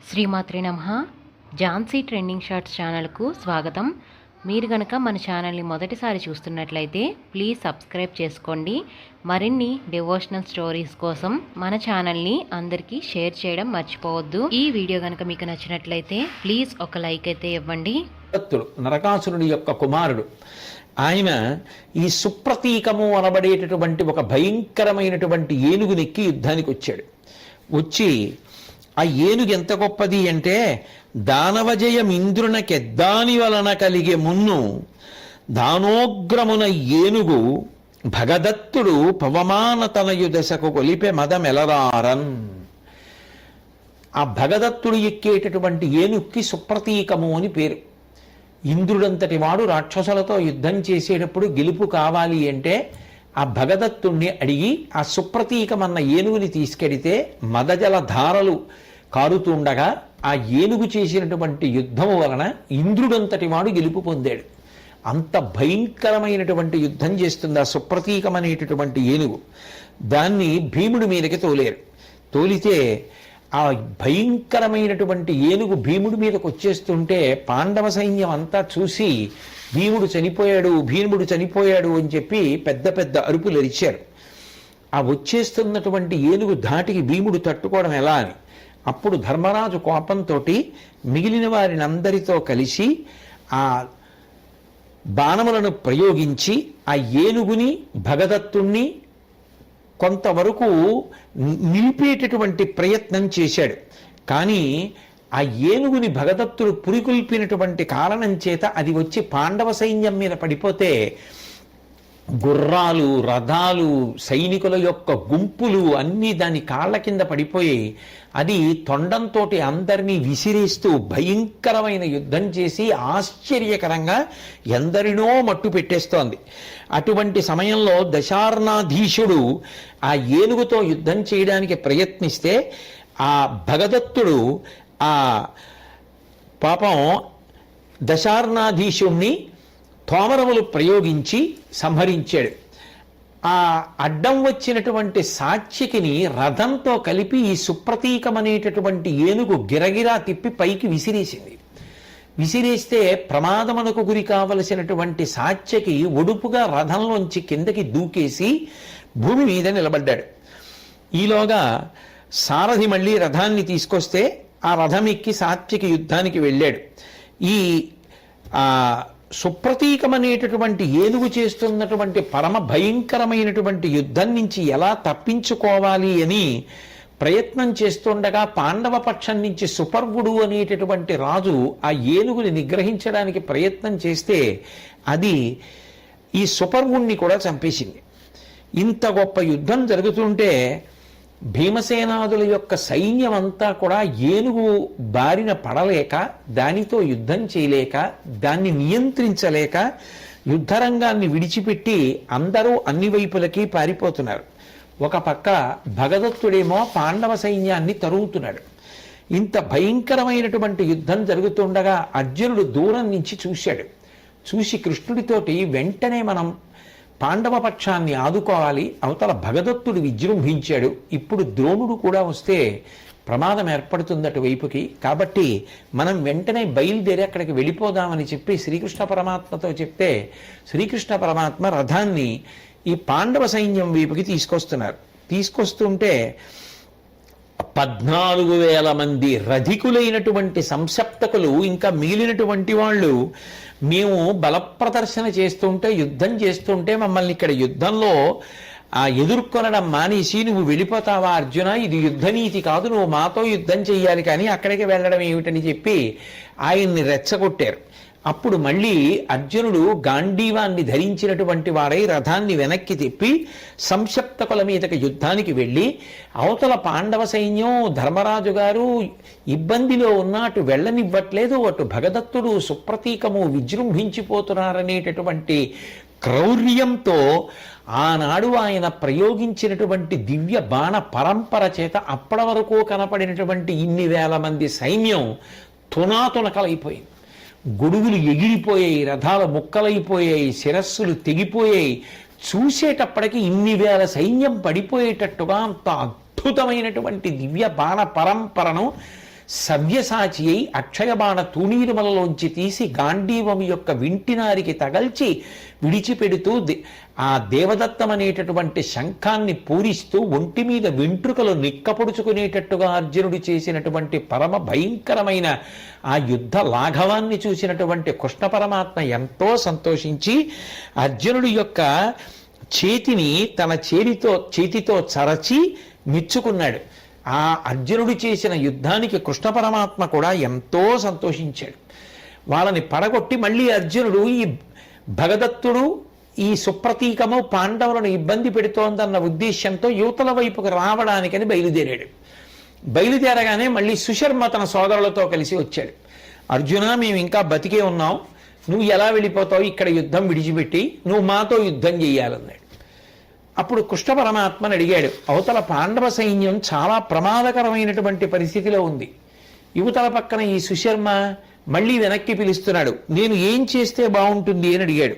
శ్రీమాత్రి నమః. Jhansi trending shorts ఛానల్కు స్వాగతం. మీరు గనక మన ఛానల్ని మొదటిసారి చూస్తున్నట్లయితే ప్లీజ్ సబ్స్క్రైబ్ చేసుకోండి. మరిన్ని డివోషనల్ స్టోరీస్ కోసం మన ఛానల్ని అందరికీ షేర్ చేయడం మర్చిపోవద్దు. ఈ వీడియో కనుక మీకు నచ్చినట్లయితే ప్లీజ్ ఒక లైక్ అయితే ఇవ్వండి. నరకాసురుడి యొక్క కుమారుడు ఆయన ఈ సుప్రతీకము అనబడేటటువంటి ఒక భయంకరమైనటువంటి ఏనుగునెక్కి యుద్ధానికి వచ్చాడు. వచ్చి ఆ ఏనుగు ఎంత గొప్పది అంటే, దానవజయం ఇంద్రునకెద్దాని వలన కలిగే మున్ను దానోగ్రమున ఏనుగు భగదత్తుడు పవమాన తనయు దశకు కొలిపే మదమెలరారన్. ఆ భగదత్తుడు ఎక్కేటటువంటి ఏనుక్కి సుప్రతీకము అని పేరు. ఇంద్రుడంతటి వాడు రాక్షసులతో యుద్ధం చేసేటప్పుడు గెలుపు కావాలి అంటే ఆ భగదత్తుణ్ణి అడిగి ఆ సుప్రతీకమన్న ఏనుగుని తీసుకెడితే మదజల ధారలు కారుతుండగా ఆ ఏనుగు చేసినటువంటి యుద్ధము వలన ఇంద్రుడంతటి వాడు గెలుపు పొందాడు. అంత భయంకరమైనటువంటి యుద్ధం చేస్తుంది ఆ సుప్రతీకం అనేటటువంటి ఏనుగు. దాన్ని భీముడి మీదకి తోలేరు. తోలితే ఆ భయంకరమైనటువంటి ఏనుగు భీముడి మీదకి వచ్చేస్తుంటే పాండవ సైన్యం అంతా చూసి భీముడు చనిపోయాడు అని చెప్పి పెద్ద పెద్ద అరుపులు అరిచారు. ఆ వచ్చేస్తున్నటువంటి ఏనుగు ధాటికి భీముడు తట్టుకోవడం ఎలా అని అప్పుడు ధర్మరాజు కోపంతో మిగిలిన వారిని అందరితో కలిసి ఆ బాణములను ప్రయోగించి ఆ ఏనుగుని భగదత్తుణ్ణి కొంతవరకు నిలిపేటటువంటి ప్రయత్నం చేశాడు. కానీ ఆ ఏనుగుని భగదత్తుడు పురికొల్పినటువంటి కారణం చేత అది వచ్చి పాండవ సైన్యం మీద పడిపోతే గుర్రాలు, రథాలు, సైనికుల యొక్క గుంపులు అన్నీ దాని కాళ్ళ కింద పడిపోయి అది తొండంతో అందరినీ విసిరేస్తూ భయంకరమైన యుద్ధం చేసి ఆశ్చర్యకరంగా ఎందరినో మట్టు పెట్టేస్తోంది. అటువంటి సమయంలో దశార్ణాధీశుడు ఆ ఏనుగుతో యుద్ధం చేయడానికి ప్రయత్నిస్తే ఆ భగదత్తుడు ఆ పాపం దశార్ణాధీశుణ్ణి తోమరములు ప్రయోగించి సంహరించాడు. ఆ అడ్డం వచ్చినటువంటి సాత్యకిని రథంతో కలిపి ఈ సుప్రతీకమనేటటువంటి ఏనుగు గిరగిరా తిప్పి పైకి విసిరేసింది. విసిరేస్తే ప్రమాదమునకు గురి కావలసినటువంటి సాత్యకి ఒడుపుగా రథంలోంచి కిందకి దూకేసి భూమి మీద నిలబడ్డాడు. ఈలోగా సారథి మళ్ళీ రథాన్ని తీసుకొస్తే ఆ రథం ఎక్కి సాత్యకి యుద్ధానికి వెళ్ళాడు. ఈ సుప్రతీకమనేటటువంటి ఏనుగు చేస్తున్నటువంటి పరమ భయంకరమైనటువంటి యుద్ధం నుంచి ఎలా తప్పించుకోవాలి అని ప్రయత్నం చేస్తుండగా పాండవ పక్షం నుంచి సుపర్వుడు అనేటటువంటి రాజు ఆ ఏనుగుని నిగ్రహించడానికి ప్రయత్నం చేస్తే అది ఈ సుపర్వుణ్ణి కూడా చంపేసింది. ఇంత గొప్ప యుద్ధం జరుగుతుంటే భీమసేనాదుల యొక్క సైన్యం అంతా కూడా ఏనుగు బారిన పడలేక, దానితో యుద్ధం చేయలేక, దాన్ని నియంత్రించలేక యుద్ధరంగాన్ని విడిచిపెట్టి అందరూ అన్ని వైపులకి పారిపోతున్నారు. ఒక పక్క భగదత్తుడేమో పాండవ సైన్యాన్ని తరుగుతున్నాడు. ఇంత భయంకరమైనటువంటి యుద్ధం జరుగుతుండగా అర్జునుడు దూరం నుంచి చూశాడు. చూసి కృష్ణుడితోటి వెంటనే మనం పాండవ పక్షాన్ని ఆదుకోవాలి, అవతల భగదత్తుడు విజృంభించాడు, ఇప్పుడు ద్రోణుడు కూడా వస్తే ప్రమాదం ఏర్పడుతుంది అటువైపుకి, కాబట్టి మనం వెంటనే బయలుదేరి అక్కడికి వెళ్ళిపోదామని చెప్పి శ్రీకృష్ణ పరమాత్మతో చెప్తే శ్రీకృష్ణ పరమాత్మ రథాన్ని ఈ పాండవ సైన్యం వైపుకి తీసుకొస్తుంటే 14,000 మంది రధికులైనటువంటి సంసప్తకులు ఇంకా మిగిలినటువంటి వాళ్ళు మేము బలప్రదర్శన చేస్తుంటే, యుద్ధం చేస్తుంటే మమ్మల్ని ఇక్కడ యుద్ధంలో ఎదుర్కొనడం మానేసి నువ్వు వెళ్ళిపోతావా అర్జున, ఇది యుద్ధనీతి కాదు, నువ్వు మాతో యుద్ధం చెయ్యాలి కానీ అక్కడికి వెళ్ళడం ఏమిటని చెప్పి ఆయన్ని రెచ్చగొట్టారు. అప్పుడు మళ్ళీ అర్జునుడు గాంధీవాన్ని ధరించినటువంటి వాడై రథాన్ని వెనక్కి తిప్పి సంసప్తకుల మీదకి యుద్ధానికి వెళ్ళి అవతల పాండవ సైన్యం ధర్మరాజు గారు ఇబ్బందిలో ఉన్న అటు వెళ్ళనివ్వట్లేదు, అటు భగదత్తుడు సుప్రతీకము విజృంభించిపోతున్నారనేటటువంటి క్రౌర్యంతో ఆనాడు ఆయన ప్రయోగించినటువంటి దివ్య బాణ పరంపర చేత అప్పటి వరకు కనపడినటువంటి ఇన్ని వేల మంది సైన్యం తునాతునకలైపోయింది. గొడుగులు ఎగిరిపోయాయి, రథాల ముక్కలైపోయాయి, శిరస్సులు తెగిపోయాయి. చూసేటప్పటికి ఇన్ని వేల సైన్యం పడిపోయేటట్టుగా అంత అద్భుతమైనటువంటి దివ్య బాణ పరంపరను సవ్యసాచి అయి అక్షయబాణ తూణీరుమలలోంచి తీసి గాంధీవం యొక్క వింటినారికి తగల్చి విడిచిపెడుతూ ఆ దేవదత్తం అనేటటువంటి శంఖాన్ని పూరిస్తూ ఒంటి మీద వెంట్రుకలు నిక్కపొడుచుకునేటట్టుగా అర్జునుడు చేసినటువంటి పరమ భయంకరమైన ఆ యుద్ధ లాఘవాన్ని చూసినటువంటి కృష్ణ పరమాత్మ ఎంతో సంతోషించి అర్జునుడి యొక్క చేతిని తన చేతితో చరచి మెచ్చుకున్నాడు. ఆ అర్జునుడు చేసిన యుద్ధానికి కృష్ణ పరమాత్మ కూడా ఎంతో సంతోషించాడు. వాళ్ళని పడగొట్టి మళ్ళీ అర్జునుడు ఈ భగదత్తుడు ఈ సుప్రతీకము పాండవులను ఇబ్బంది పెడుతోందన్న ఉద్దేశంతో యువతల వైపుకు రావడానికని బయలుదేరాడు. బయలుదేరగానే మళ్ళీ సుశర్మ తన సోదరులతో కలిసి వచ్చాడు. అర్జున, మేము ఇంకా బతికే ఉన్నాం, నువ్వు ఎలా వెళ్ళిపోతావు, ఇక్కడ యుద్ధం విడిచిపెట్టి నువ్వు మాతో యుద్ధం చెయ్యాలన్నాడు. అప్పుడు కృష్ణ పరమాత్మని అడిగాడు, అవతల పాండవ సైన్యం చాలా ప్రమాదకరమైనటువంటి పరిస్థితిలో ఉంది, యువతల పక్కన ఈ సుశర్మ మళ్ళీ వెనక్కి పిలుస్తున్నాడు, నేను ఏం చేస్తే బాగుంటుంది అని అడిగాడు.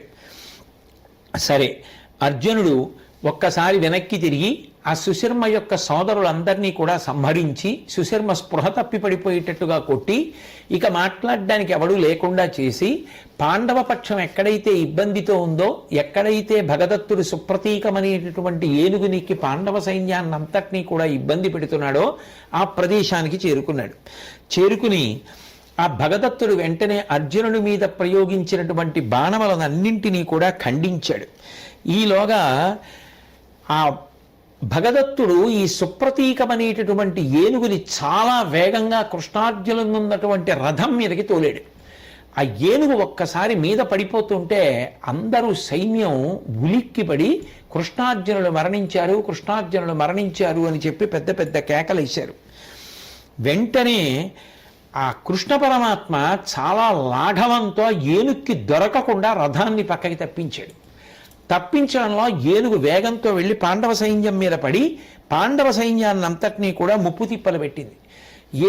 సరే, అర్జునుడు ఒక్కసారి వెనక్కి తిరిగి ఆ సుశర్మ యొక్క సోదరులందరినీ కూడా సంహరించి సుశర్మ స్పృహ తప్పి పడిపోయేటట్టుగా కొట్టి ఇక మాట్లాడడానికి ఎవడూ లేకుండా చేసి పాండవ పక్షం ఎక్కడైతే ఇబ్బందితో ఉందో, ఎక్కడైతే భగదత్తుడు సుప్రతీకమనేటటువంటి ఏనుగునికి పాండవ సైన్యాన్నంతటినీ కూడా ఇబ్బంది పెడుతున్నాడో ఆ ప్రదేశానికి చేరుకున్నాడు. చేరుకుని ఆ భగదత్తుడు వెంటనే అర్జునుడి మీద ప్రయోగించినటువంటి బాణములనన్నింటినీ కూడా ఖండించాడు. ఈలోగా ఆ భగదత్తుడు ఈ సుప్రతీకమనేటటువంటి ఏనుగుని చాలా వేగంగా కృష్ణార్జునున్నటువంటి రథం మీదకి తోలాడు. ఆ ఏనుగు ఒక్కసారి మీద పడిపోతుంటే అందరూ సైన్యం ఉలిక్కిపడి కృష్ణార్జునులు మరణించారు, కృష్ణార్జునులు మరణించారు అని చెప్పి పెద్ద పెద్ద కేకలేశారు. వెంటనే ఆ కృష్ణ పరమాత్మ చాలా లాఘవంతో ఏనుక్కి దొరకకుండా రథాన్ని పక్కకి తప్పించాడు. తప్పించడంలో ఏనుగు వేగంతో వెళ్ళి పాండవ సైన్యం మీద పడి పాండవ సైన్యాన్నంతటినీ కూడా ముప్పు తిప్పలు పెట్టింది.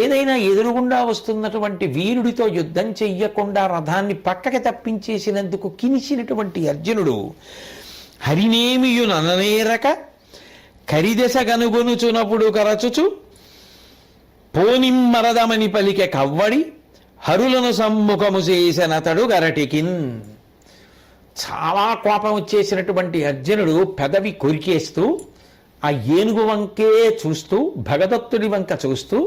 ఏదైనా ఎదురుగుండా వస్తున్నటువంటి వీరుడితో యుద్ధం చెయ్యకుండా రథాన్ని పక్కకి తప్పించేసినందుకు కినిసినటువంటి అర్జునుడు హరినేమియుననేరక కరిదెస గనుగొనుచునప్పుడు కరచుచు పోనిమ్మరదమని పలికె కవ్వడి హరులను సమ్ముఖము చేసినతడు గరటికిన్. చాలా కోపం వచ్చేసినటువంటి అర్జునుడు పెదవి కొరికేస్తూ ఆ ఏనుగు వంకే చూస్తూ భగదత్తుడి వంక చూస్తూ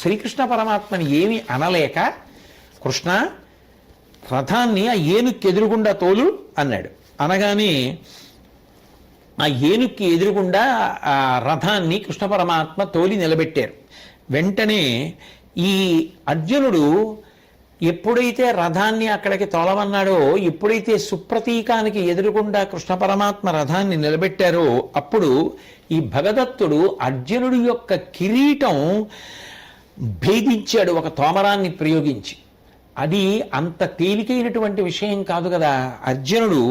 శ్రీకృష్ణ పరమాత్మని ఏమి అనలేక, కృష్ణ రథాన్ని ఆ ఏనుక్కి ఎదురుగుండా తోలు అన్నాడు. అనగానే ఆ ఏనుక్కి ఎదురుగుండా ఆ రథాన్ని కృష్ణ పరమాత్మ తోలి నిలబెట్టారు. వెంటనే ఈ అర్జునుడు ఎప్పుడైతే రథాన్ని అక్కడికి తోలమన్నాడో, ఎప్పుడైతే సుప్రతీకానికి ఎదురుగుండా కృష్ణ పరమాత్మ రథాన్ని నిలబెట్టారో అప్పుడు ఈ భగదత్తుడు అర్జునుడి యొక్క కిరీటం భేదించాడు ఒక తోమరాన్ని ప్రయోగించి. అది అంత తేలికైనటువంటి విషయం కాదు కదా. అర్జునుడు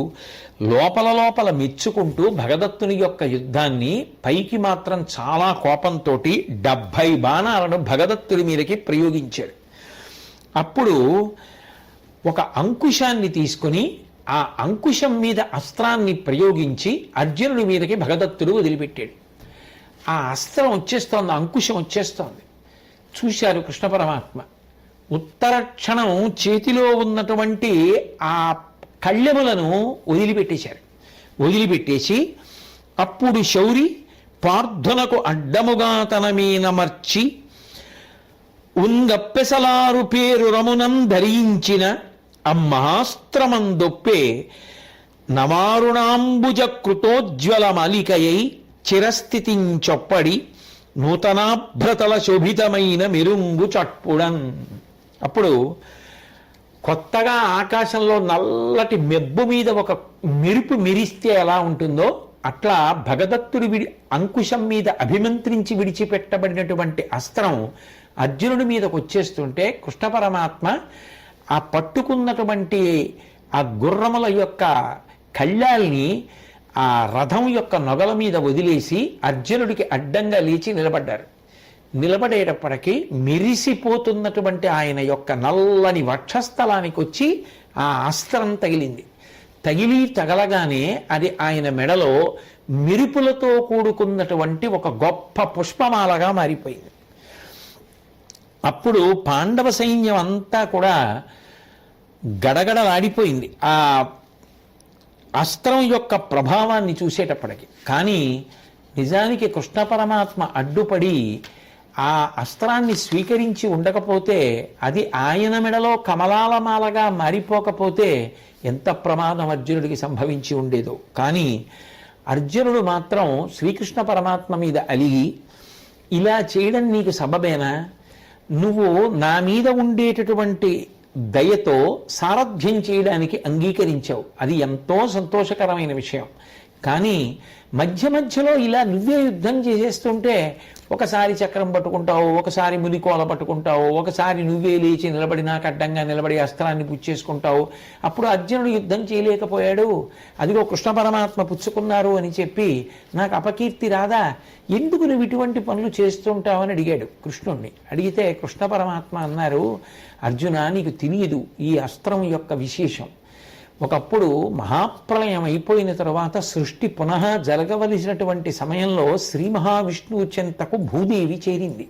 లోపల మెచ్చుకుంటూ భగదత్తుని యొక్క యుద్ధాన్ని పైకి మాత్రం చాలా కోపంతో 70 బాణాలను భగదత్తుడి మీదకి ప్రయోగించాడు. అప్పుడు ఒక అంకుశాన్ని తీసుకుని ఆ అంకుశం మీద అస్త్రాన్ని ప్రయోగించి అర్జునుడి మీదకి భగదత్తుడు వదిలిపెట్టాడు. ఆ అస్త్రం వచ్చేస్తోంది, అంకుశం వచ్చేస్తోంది. చూశారు కృష్ణ పరమాత్మ. ఉత్తర క్షణం చేతిలో ఉన్నటువంటి ఆ కళ్ళెములను వదిలిపెట్టేశారు. వదిలిపెట్టేసి అప్పుడు శౌరి పార్థునకు అడ్డముగా తన మీనమర్చి ఉంగప్పెసలారు పేరు రమునం ధరించిన అమ్మాస్త్రమందొప్పే నమారుణాంబుజ కృతోజ్వల మలికయై చిరస్థితించొప్పడి నూతనాభ్రతల శోభితమైన మెరుంగు చట్పుడన్. అప్పుడు కొత్తగా ఆకాశంలో నల్లటి మెబ్బు మీద ఒక మెరుపు మెరిస్తే ఎలా ఉంటుందో అట్లా భగదత్తుడి అంకుశం మీద అభిమంత్రించి విడిచిపెట్టబడినటువంటి అస్త్రం అర్జునుడి మీదకు వచ్చేస్తుంటే కృష్ణ పరమాత్మ ఆ పట్టుకున్నటువంటి ఆ గుర్రముల యొక్క కళ్ళాల్ని ఆ రథం యొక్క నొగల మీద వదిలేసి అర్జునుడికి అడ్డంగా లేచి నిలబడ్డారు. నిలబడేటప్పటికీ మెరిసిపోతున్నటువంటి ఆయన యొక్క నల్లని వక్షస్థలానికి వచ్చి ఆ అస్త్రం తగిలింది. తగలగానే అది ఆయన మెడలో మెరుపులతో కూడుకున్నటువంటి ఒక గొప్ప పుష్పమాలగా మారిపోయింది. అప్పుడు పాండవ సైన్యం అంతా కూడా గడగడలాడిపోయింది ఆ అస్త్రం యొక్క ప్రభావాన్ని చూసేటప్పటికి. కానీ నిజానికి కృష్ణ పరమాత్మ అడ్డుపడి ఆ అస్త్రాన్ని స్వీకరించి ఉండకపోతే, అది ఆయన మెడలో కమలాల మాలగా మారిపోకపోతే ఎంత ప్రమాదం అర్జునుడికి సంభవించి ఉండేదో. కానీ అర్జునుడు మాత్రం శ్రీకృష్ణ పరమాత్మ మీద అలిగి, ఇలా చేయడం నీకు సబబేనా? నువ్వు నా మీద ఉండేటటువంటి దయతో సారథ్యం చేయడానికి అంగీకరించావు, అది ఎంతో సంతోషకరమైన విషయం. కానీ మధ్య మధ్యలో ఇలా నువ్వే యుద్ధం చేసేస్తుంటే, ఒకసారి చక్రం పట్టుకుంటావు, ఒకసారి ములికోల పట్టుకుంటావు, ఒకసారి నువ్వే లేచి నిలబడి నాకు అడ్డంగా నిలబడి అస్త్రాన్ని పుచ్చేసుకుంటావు. అప్పుడు అర్జునుడు యుద్ధం చేయలేకపోయాడు, అదిగో కృష్ణ పరమాత్మ పుచ్చుకున్నారు అని చెప్పి నాకు అపకీర్తి రాదా? ఎందుకు నువ్వు ఇటువంటి పనులు చేస్తుంటావని అడిగాడు కృష్ణుణ్ణి. అడిగితే కృష్ణ పరమాత్మ అన్నారు, అర్జున నీకు తెలియదు ఈ అస్త్రం యొక్క విశేషం. ఒకప్పుడు మహాప్రళయం అయిపోయిన తరువాత సృష్టి పునః జరగవలసినటువంటి సమయంలో శ్రీ మహావిష్ణువు చెంతకు భూదేవి చేరింది.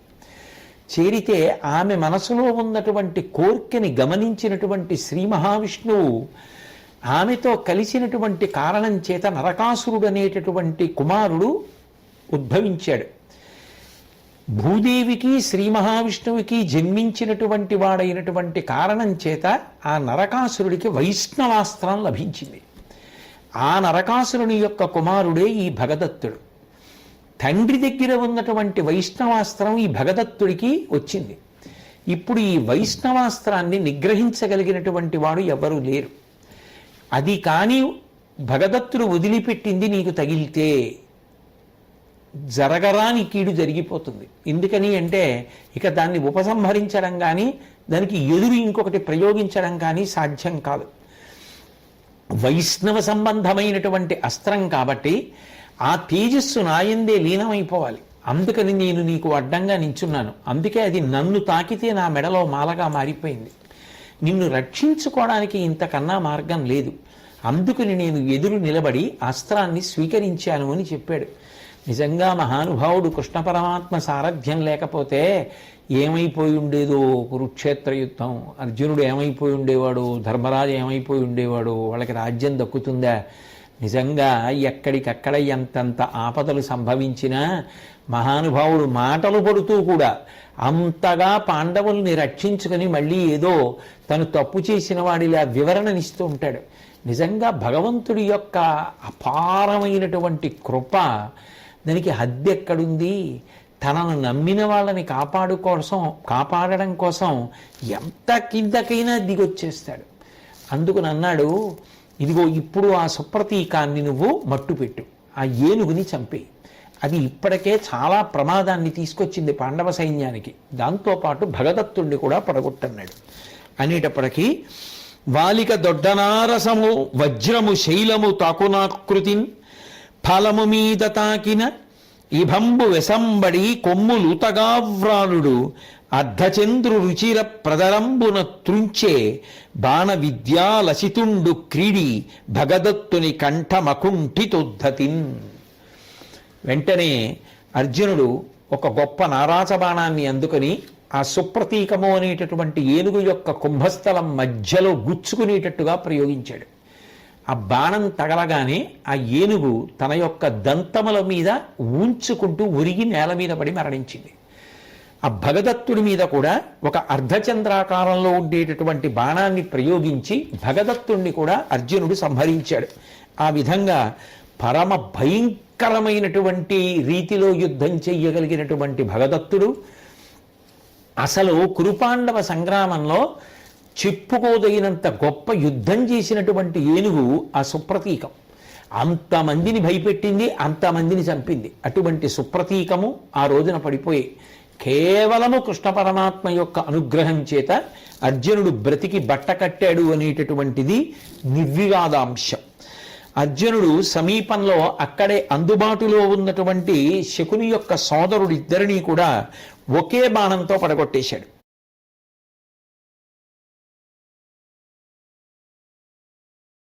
చేరితే ఆమె మనసులో ఉన్నటువంటి కోర్కెని గమనించినటువంటి శ్రీ మహావిష్ణువు ఆమెతో కలిసినటువంటి కారణం చేత నరకాసురుడు అనేటటువంటి కుమారుడు ఉద్భవించాడు. భూదేవికి శ్రీ మహావిష్ణువుకి జన్మించినటువంటి వాడైనటువంటి కారణం చేత ఆ నరకాసురుడికి వైష్ణవాస్త్రం లభించింది. ఆ నరకాసురుని యొక్క కుమారుడే ఈ భగదత్తుడు. తండ్రి దగ్గర ఉన్నటువంటి వైష్ణవాస్త్రం ఈ భగదత్తుడికి వచ్చింది. ఇప్పుడు ఈ వైష్ణవాస్త్రాన్ని నిగ్రహించగలిగినటువంటి వాడు ఎవరూ లేరు. అది కానీ భగదత్తుడు వదిలిపెట్టింది నీకు తగిలితే జరగరాని కీడు జరిగిపోతుంది. ఎందుకని అంటే ఇక దాన్ని ఉపసంహరించడం కానీ దానికి ఎదురు ఇంకొకటి ప్రయోగించడం కానీ సాధ్యం కాదు. వైష్ణవ సంబంధమైనటువంటి అస్త్రం కాబట్టి ఆ తేజస్సు నాయందే లీనమైపోవాలి. అందుకని నేను నీకు అడ్డంగా నించున్నాను. అందుకే అది నన్ను తాకితే నా మెడలో మాలగా మారిపోయింది. నిన్ను రక్షించుకోవడానికి ఇంతకన్నా మార్గం లేదు. అందుకని నేను ఎదురు నిలబడి అస్త్రాన్ని స్వీకరించాను అని చెప్పాడు. నిజంగా మహానుభావుడు కృష్ణ పరమాత్మ సారథ్యం లేకపోతే ఏమైపోయి ఉండేదో కురుక్షేత్ర యుద్ధం. అర్జునుడు ఏమైపోయి ఉండేవాడు, ధర్మరాజు ఏమైపోయి ఉండేవాడు, వాళ్ళకి రాజ్యం దక్కుతుందా? నిజంగా ఎక్కడికక్కడ ఎంతంత ఆపదలు సంభవించినా మహానుభావుడు మాటలు పడుతూ కూడా అంతగా పాండవుల్ని రక్షించుకొని మళ్ళీ ఏదో తను తప్పు చేసిన వాడిలా వివరణనిస్తూ ఉంటాడు. నిజంగా భగవంతుడి యొక్క అపారమైనటువంటి కృప, దానికి హద్దు ఎక్కడుంది? తనను నమ్మిన వాళ్ళని కాపాడడం కోసం ఎంత కిందకైనా దిగొచ్చేస్తాడు. అందుకని అన్నాడు, ఇదిగో ఇప్పుడు ఆ సుప్రతీకాన్ని నువ్వు మట్టు పెట్టు, ఆ ఏనుగుని చంపే. అది ఇప్పటికే చాలా ప్రమాదాన్ని తీసుకొచ్చింది పాండవ సైన్యానికి. దాంతోపాటు భగదత్తుణ్ణి కూడా పడగొట్టన్నాడు. అనేటప్పటికీ వాలిక దొడ్డనారసము వజ్రము శైలము తాకునాకృతిన్ ఫలము మీద తాకిన ఇభంబు వెసంబడి కొమ్ములుతగావ్రాలుడు అర్ధచంద్రు రుచిర ప్రదరంబున త్రుంచే బాణ విద్యాలసితుండు క్రీడి భగదత్తుని కంఠమకుంఠితోద్ధతిన్. వెంటనే అర్జునుడు ఒక గొప్ప నారాచ బాణాన్ని అందుకొని ఆ సుప్రతీకము అనేటటువంటి ఏనుగు యొక్క కుంభస్థలం మధ్యలో గుచ్చుకునేటట్టుగా ప్రయోగించాడు. ఆ బాణం తగలగానే ఆ ఏనుగు తన యొక్క దంతముల మీద ఉంచుకుంటూ ఉరిగి నేల మీద పడి మరణించింది. ఆ భగదత్తుడి మీద కూడా ఒక అర్ధచంద్రాకారంలో ఉండేటటువంటి బాణాన్ని ప్రయోగించి భగదత్తుణ్ణి కూడా అర్జునుడు సంహరించాడు. ఆ విధంగా పరమ భయంకరమైనటువంటి రీతిలో యుద్ధం చెయ్యగలిగినటువంటి భగదత్తుడు అసలు కురుపాండవ సంగ్రామంలో చెప్పుకోదగినంత గొప్ప యుద్ధం చేసినటువంటి ఏనుగు ఆ సుప్రతీకం. అంతమందిని భయపెట్టింది, అంతమందిని చంపింది. అటువంటి సుప్రతీకము ఆ రోజున పడిపోయి కేవలము కృష్ణ పరమాత్మ యొక్క అనుగ్రహం చేత అర్జునుడు బ్రతికి బట్ట కట్టాడు అనేటటువంటిది నిర్వివాదాంశం. అర్జునుడు సమీపంలో అక్కడే అందుబాటులో ఉన్నటువంటి శకుని యొక్క సోదరుడిద్దరినీ కూడా ఒకే బాణంతో పడగొట్టేశాడు.